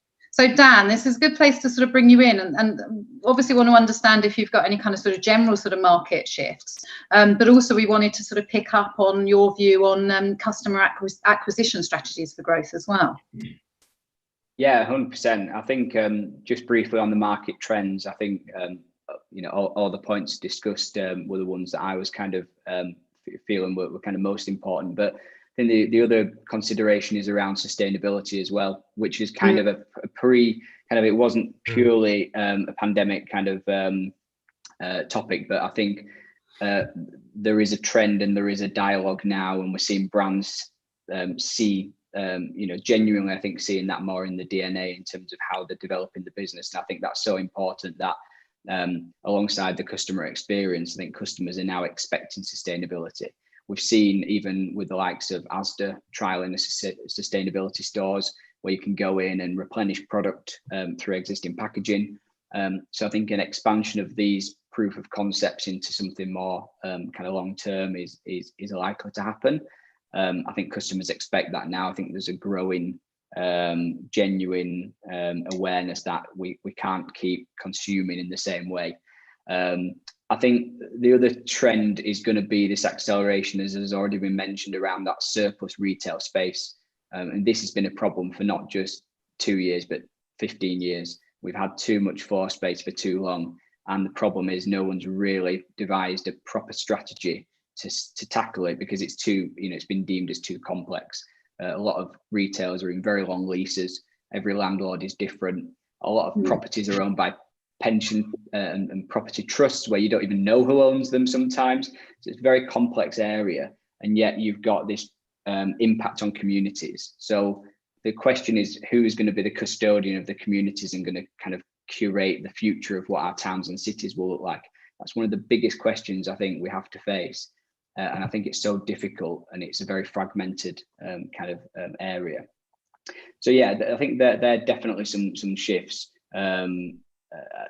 Dan, this is a good place to sort of bring you in, and obviously want to understand if you've got any kind of sort of general sort of market shifts, but also we wanted to sort of pick up on your view on customer acquisition strategies for growth as well. Yeah, 100%. I think just briefly on the market trends, I think all the points discussed were the ones that I was kind of feeling were kind of most important. But I think the other consideration is around sustainability as well, which is kind of a it wasn't purely a pandemic kind of topic, but I think there is a trend and there is a dialogue now, and we're seeing brands genuinely, I think, seeing that more in the DNA in terms of how they're developing the business. And I think that's so important that alongside the customer experience, I think customers are now expecting sustainability. We've seen even with the likes of Asda trialing the sustainability stores where you can go in and replenish product through existing packaging. So I think an expansion of these proof of concepts into something more kind of long term is likely to happen. I think customers expect that now. I think there's a growing genuine awareness that we can't keep consuming in the same way. I think the other trend is going to be this acceleration, as has already been mentioned, around that surplus retail space. And this has been a problem for not just 2 years, but 15 years. We've had too much floor space for too long. And the problem is no one's really devised a proper strategy to tackle it because it's it's been deemed as too complex. A lot of retailers are in very long leases. Every landlord is different. A lot of properties are owned by pension and property trusts where you don't even know who owns them sometimes. So it's a very complex area. And yet you've got this impact on communities. So the question is, who is going to be the custodian of the communities and going to kind of curate the future of what our towns and cities will look like? That's one of the biggest questions I think we have to face. And I think it's so difficult, and it's a very fragmented area. So yeah, I think there are definitely some shifts.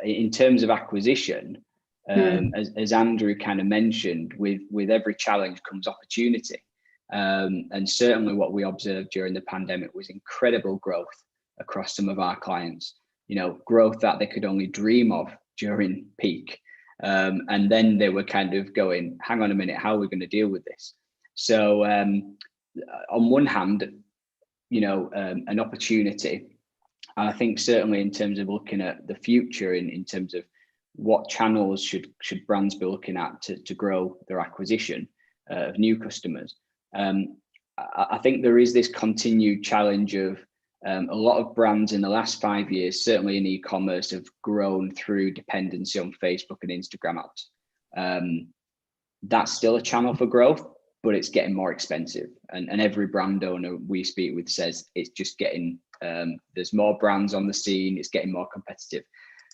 In terms of acquisition, as Andrew kind of mentioned, with every challenge comes opportunity. And certainly what we observed during the pandemic was incredible growth across some of our clients, growth that they could only dream of during peak. And then they were kind of going, hang on a minute, how are we going to deal with this? So on one hand, an opportunity. And I think certainly in terms of looking at the future, in terms of what channels should brands be looking at to grow their acquisition of new customers. I think there is this continued challenge of A lot of brands in the last 5 years, certainly in e-commerce, have grown through dependency on Facebook and Instagram ads. That's still a channel for growth, but it's getting more expensive. And every brand owner we speak with says it's just getting, there's more brands on the scene, it's getting more competitive.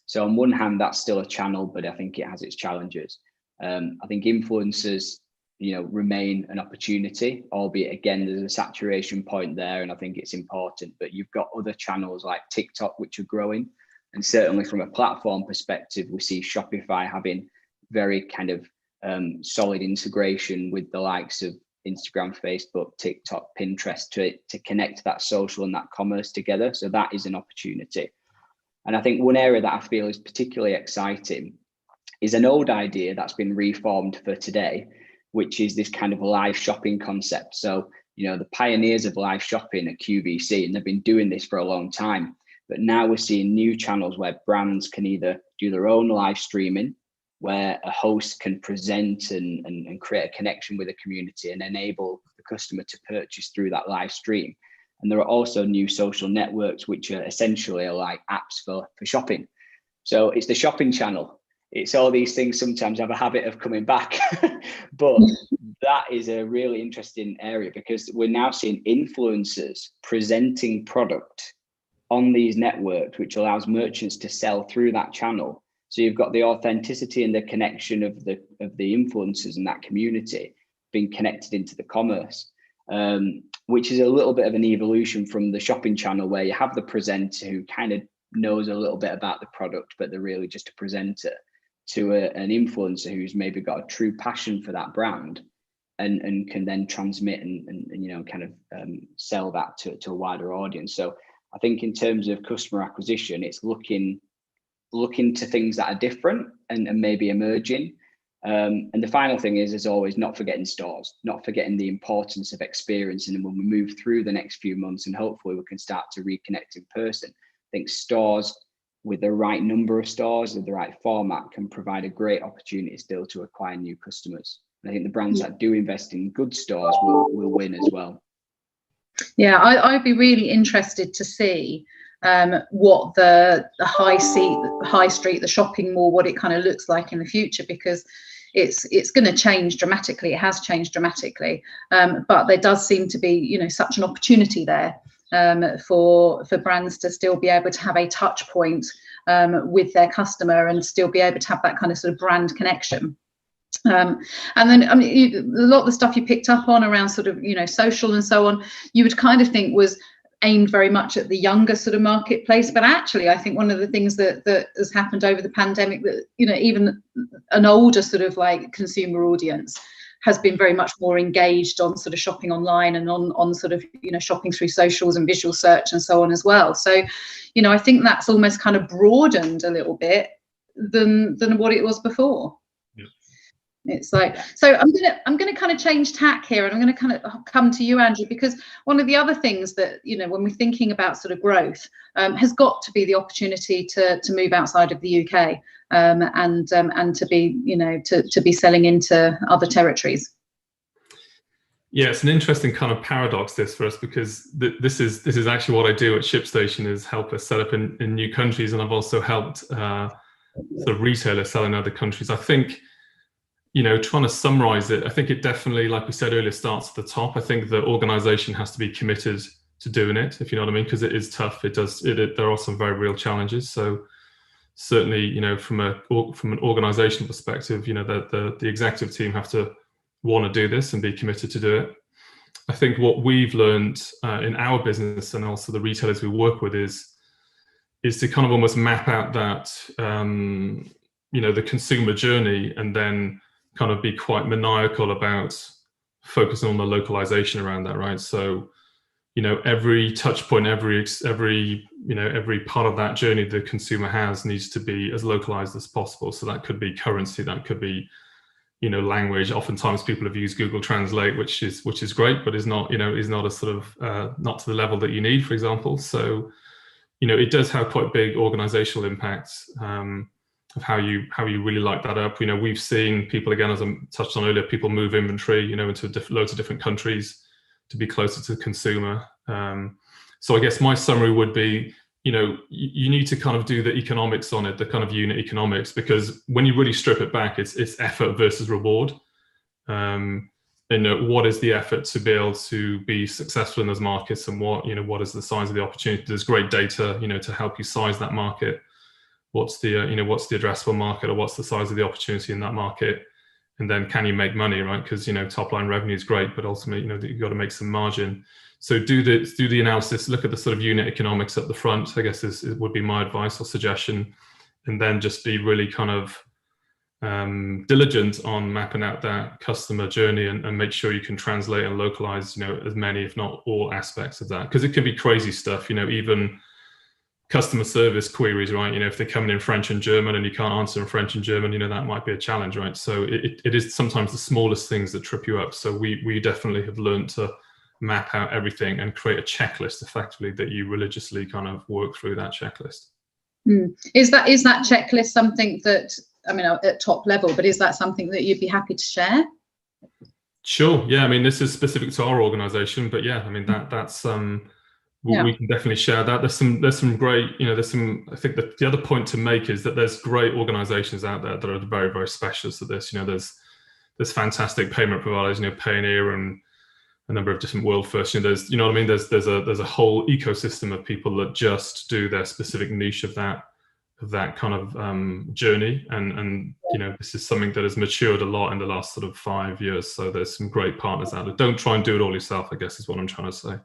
So on one hand, that's still a channel, but I think it has its challenges. I think influencers, remain an opportunity, albeit again, there's a saturation point there, and I think it's important. But you've got other channels like TikTok, which are growing. And certainly from a platform perspective, we see Shopify having very kind of solid integration with the likes of Instagram, Facebook, TikTok, Pinterest to connect that social and that commerce together. So that is an opportunity. And I think one area that I feel is particularly exciting is an old idea that's been reformed for today, which is this kind of live shopping concept. So, the pioneers of live shopping at QVC, and they've been doing this for a long time, but now we're seeing new channels where brands can either do their own live streaming, where a host can present and create a connection with a community and enable the customer to purchase through that live stream. And there are also new social networks, which are essentially like apps for shopping. So it's the shopping channel. It's all these things sometimes have a habit of coming back, but that is a really interesting area because we're now seeing influencers presenting product on these networks, which allows merchants to sell through that channel. So you've got the authenticity and the connection of the influencers and that community being connected into the commerce, which is a little bit of an evolution from the shopping channel where you have the presenter who kind of knows a little bit about the product, but they're really just a presenter, to an influencer who's maybe got a true passion for that brand and can then transmit and kind of sell that to a wider audience. So I think in terms of customer acquisition, it's looking to things that are different and maybe emerging. And the final thing is, as always, not forgetting stores, not forgetting the importance of experience. And when we move through the next few months and hopefully we can start to reconnect in person, I think stores with the right number of stores, with the right format, can provide a great opportunity still to acquire new customers. And I think the brands that do invest in good stores will win as well. Yeah, I'd be really interested to see what the high street, the shopping mall, what it kind of looks like in the future, because it's going to change dramatically. It has changed dramatically, but there does seem to be, such an opportunity there for brands to still be able to have a touch point with their customer and still be able to have that kind of sort of brand connection. And then, a lot of the stuff you picked up on around sort of, social and so on, you would kind of think was aimed very much at the younger sort of marketplace. But actually, I think one of the things that has happened over the pandemic, that, even an older sort of like consumer audience has been very much more engaged on sort of shopping online and on sort of, shopping through socials and visual search and so on as well. So, I think that's almost kind of broadened a little bit than what it was before. It's like, so I'm gonna kind of change tack here, and I'm going to kind of come to you, Andrew, because one of the other things that, when we're thinking about sort of growth, has got to be the opportunity to move outside of the UK and to be, to be selling into other territories. Yeah, it's an interesting kind of paradox this for us, because this is actually what I do at ShipStation, is help us set up in new countries, and I've also helped sort of retailers sell in other countries. I think, trying to summarize it, I think it definitely, like we said earlier, starts at the top. I think the organization has to be committed to doing it, if you know what I mean, because it is tough. There are some very real challenges. So certainly, from an organizational perspective, the executive team have to want to do this and be committed to do it. I think what we've learned in our business, and also the retailers we work with, is to kind of almost map out that, the consumer journey, and then kind of be quite maniacal about focusing on the localization around that, right? So, every touch point, every part of that journey the consumer has needs to be as localized as possible. So that could be currency, that could be, language. Oftentimes people have used Google Translate, which is great, but is not a sort of not to the level that you need, for example. So, it does have quite big organizational impacts of how you really light that up. We've seen people, again, as I touched on earlier, people move inventory, into loads of different countries to be closer to the consumer. So I guess my summary would be, you need to kind of do the economics on it, the kind of unit economics, because when you really strip it back, it's effort versus reward. What is the effort to be able to be successful in those markets, and what is the size of the opportunity? There's great data, to help you size that market. What's the addressable market, or what's the size of the opportunity in that market? And then can you make money, right? Because, top line revenue is great, but ultimately, you've got to make some margin. So do the analysis, look at the sort of unit economics at the front, I guess would be my advice or suggestion. And then just be really kind of diligent on mapping out that customer journey, and make sure you can translate and localize, as many, if not all, aspects of that. Because it can be crazy stuff, even customer service queries, right? If they're coming in French and German and you can't answer in French and German, that might be a challenge, right? So it is sometimes the smallest things that trip you up. So we definitely have learned to map out everything and create a checklist effectively that you religiously kind of work through that checklist. Is that checklist something that, at top level, but is that something that you'd be happy to share? Sure. Yeah. This is specific to our organization, but yeah, that's we can definitely share that. There's some great, I think that the other point to make is that there's great organizations out there that are very, very specialist at this. There's fantastic payment providers, Payoneer and a number of different world first. There's a whole ecosystem of people that just do their specific niche of that kind of journey, and this is something that has matured a lot in the last sort of 5 years. So there's some great partners out there. Don't try and do it all yourself, I guess, is what I'm trying to say.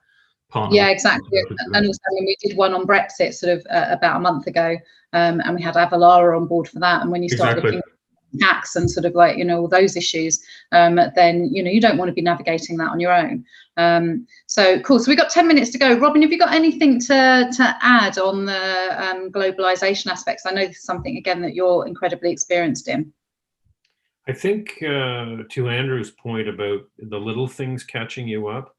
Yeah, exactly. And also, we did one on Brexit sort of about a month ago, and we had Avalara on board for that. And when you start looking at tax and sort of like, all those issues, then, you don't want to be navigating that on your own. So cool. So we've got 10 minutes to go. Robin, have you got anything to add on the globalization aspects? I know this is something, again, that you're incredibly experienced in. I think to Andrew's point about the little things catching you up,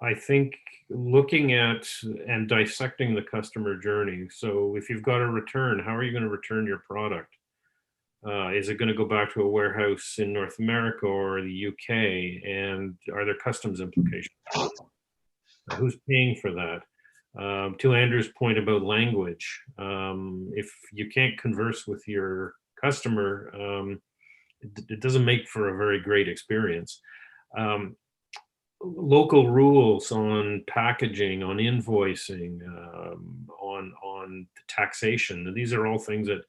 I think looking at and dissecting the customer journey. So if you've got a return, how are you going to return your product? Is it going to go back to a warehouse in North America or the UK? And are there customs implications? Who's paying for that? To Andrew's point about language, if you can't converse with your customer, it doesn't make for a very great experience. Local rules on packaging, on invoicing, on taxation. These are all things that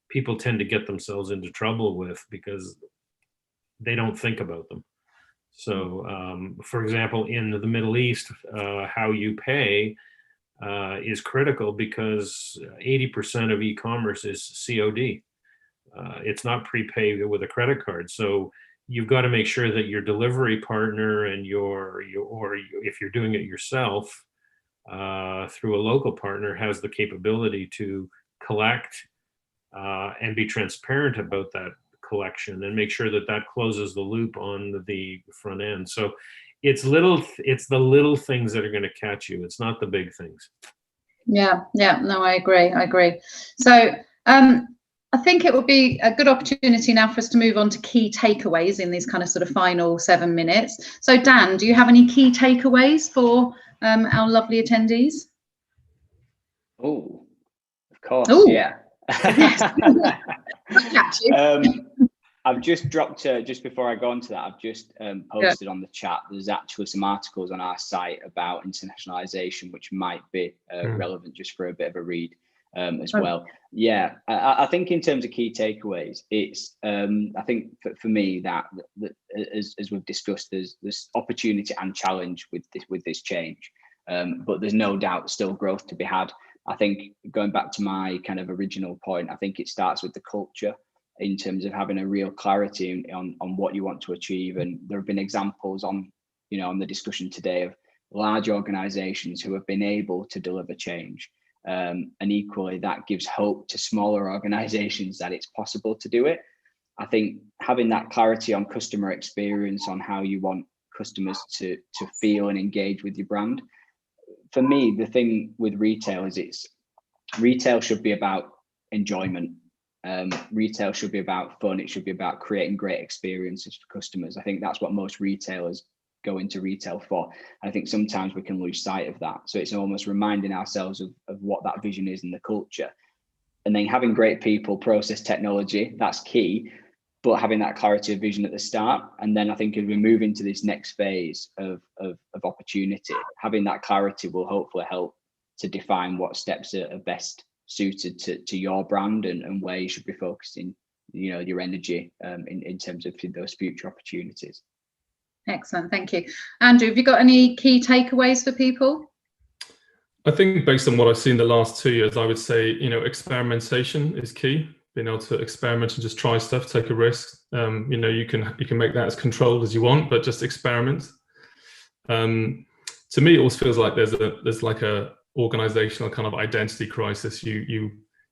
people tend to get themselves into trouble with because they don't think about them. So, for example, in the Middle East, how you pay is critical because 80% of e-commerce is COD. It's not prepaid with a credit card. So you've got to make sure that your delivery partner and if you're doing it yourself through a local partner, has the capability to collect and be transparent about that collection and make sure that closes the loop on the front end. So it's the little things that are going to catch you. It's not the big things. Yeah. No, I agree. So I think it would be a good opportunity now for us to move on to key takeaways in these kind of sort of final 7 minutes. So Dan, do you have any key takeaways for our lovely attendees? Oh, of course. Ooh. Yeah. I've just dropped, just before I go on to that, I've just posted on the chat, there's actually some articles on our site about internationalization, which might be relevant just for a bit of a read as well. Yeah, I think in terms of key takeaways, it's, I think for me that as we've discussed, there's opportunity and challenge with this change, but there's no doubt still growth to be had. I think going back to my kind of original point, I think it starts with the culture in terms of having a real clarity on what you want to achieve. And there have been examples on the discussion today of large organizations who have been able to deliver change. And equally, that gives hope to smaller organizations that it's possible to do it. I think having that clarity on customer experience, on how you want customers to feel and engage with your brand. For me, the thing with retail is retail should be about enjoyment. Retail should be about fun. It should be about creating great experiences for customers. I think that's what most retailers go into retail for. I think sometimes we can lose sight of that. So it's almost reminding ourselves of what that vision is and the culture. And then having great people, process, technology, that's key. But having that clarity of vision at the start. And then I think as we move into this next phase of opportunity, having that clarity will hopefully help to define what steps are best suited to your brand and where you should be focusing, your energy in terms of those future opportunities. Excellent, thank you. Andrew, have you got any key takeaways for people? I think based on what I've seen the last 2 years, I would say, experimentation is key. Being able to experiment and just try stuff, take a risk. You can make that as controlled as you want, but just experiment. To me, it always feels like there's like a organizational kind of identity crisis. You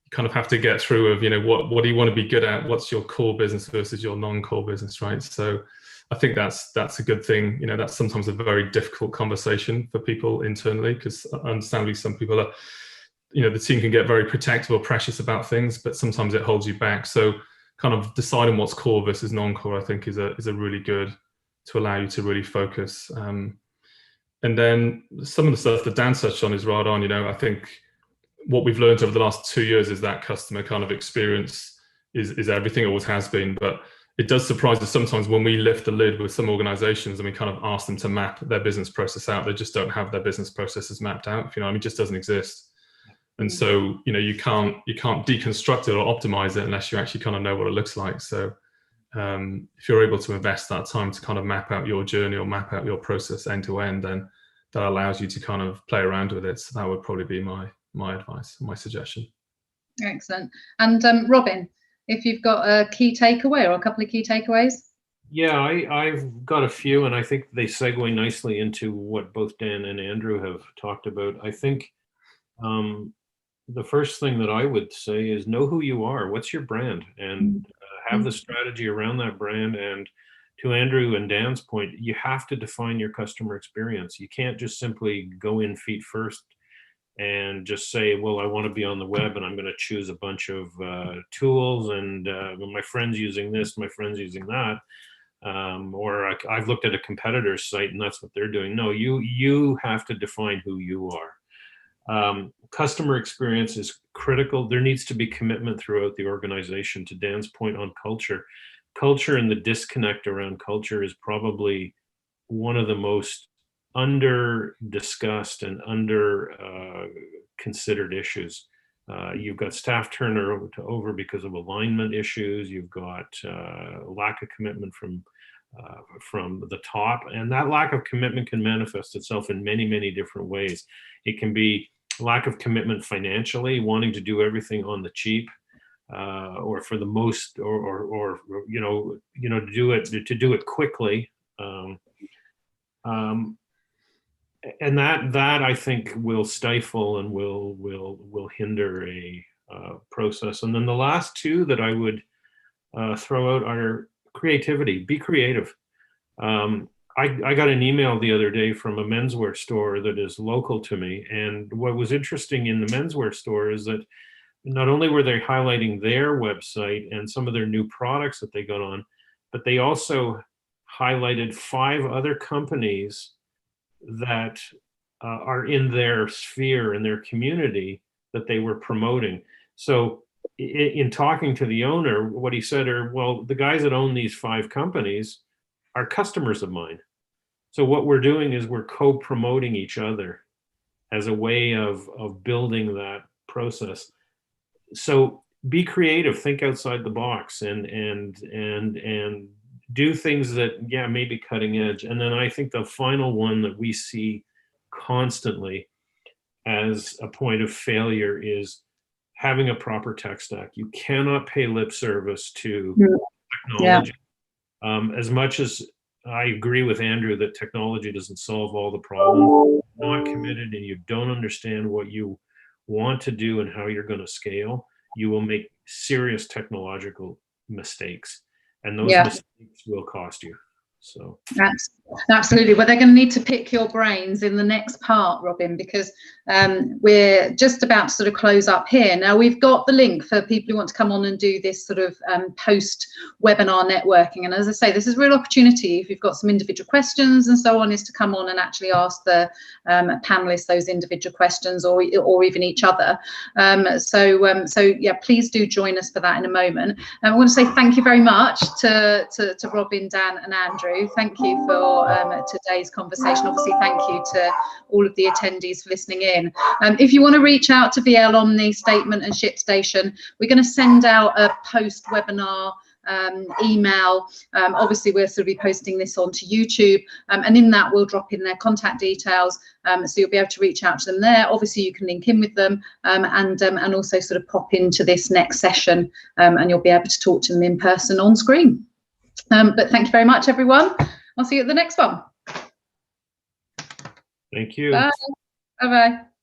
kind of have to get through of, what do you want to be good at? What's your core business versus your non-core business, right? So I think that's a good thing. That's sometimes a very difficult conversation for people internally, because understandably some people are, the team can get very protective or precious about things, but sometimes it holds you back. So kind of deciding what's core versus non-core, I think is a really good to allow you to really focus. And then some of the stuff that Dan touched on is right on. I think what we've learned over the last 2 years is that customer kind of experience is everything, always has been. But it does surprise us sometimes when we lift the lid with some organizations and we kind of ask them to map their business process out. They just don't have their business processes mapped out. It just doesn't exist. And so, you can't deconstruct it or optimize it unless you actually kind of know what it looks like. So if you're able to invest that time to kind of map out your journey or map out your process end to end, then that allows you to kind of play around with it. So that would probably be my advice, my suggestion. Excellent. And Robin, if you've got a key takeaway or a couple of key takeaways. Yeah, I've got a few, and I think they segue nicely into what both Dan and Andrew have talked about. I think the first thing that I would say is know who you are. What's your brand? And have the strategy around that brand. And to Andrew and Dan's point, you have to define your customer experience. You can't just simply go in feet first and just say, well, I want to be on the web and I'm going to choose a bunch of tools and my friend's using this, my friend's using that. Or I've looked at a competitor's site and that's what they're doing. No, you have to define who you are. Customer experience is critical. There needs to be commitment throughout the organization. To Dan's point on culture and the disconnect around culture is probably one of the most under discussed and under considered issues. You've got staff turnover because of alignment issues. You've got lack of commitment from the top, and that lack of commitment can manifest itself in many, many different ways. It can be lack of commitment financially, wanting to do everything on the cheap, or for the most, or to do it quickly, and that I think will stifle and will hinder a process. And then the last two that I would throw out are creativity. Be creative. I got an email the other day from a menswear store that is local to me. And what was interesting in the menswear store is that not only were they highlighting their website and some of their new products that they got on, but they also highlighted 5 other companies that are in their sphere, in their community, that they were promoting. So in talking to the owner, what he said are, well, the guys that own these 5 companies are customers of mine. So what we're doing is we're co-promoting each other as a way of building that process. So be creative, think outside the box, and do things that, maybe cutting edge. And then I think the final one that we see constantly as a point of failure is having a proper tech stack. You cannot pay lip service to technology. As much as I agree with Andrew that technology doesn't solve all the problems, if you're not committed and you don't understand what you want to do and how you're going to scale, you will make serious technological mistakes. And those mistakes will cost you. So absolutely. Well, they're going to need to pick your brains in the next part, Robin, because we're just about to sort of close up here. Now, we've got the link for people who want to come on and do this sort of post-webinar networking. And as I say, this is a real opportunity, if you've got some individual questions and so on, is to come on and actually ask the panelists those individual questions, or even each other. So yeah, please do join us for that in a moment. And I want to say thank you very much to Robin, Dan and Andrew. Thank you for today's conversation. Obviously, thank you to all of the attendees for listening in. If you want to reach out to VL OMNI, Statement and ShipStation, we're going to send out a post-webinar email. Obviously, we'll sort of be posting this onto YouTube, and in that we'll drop in their contact details, so you'll be able to reach out to them there. Obviously, you can link in with them, and also sort of pop into this next session, and you'll be able to talk to them in person on screen. But thank you very much, everyone. I'll see you at the next one. thank you. Bye. Bye-bye.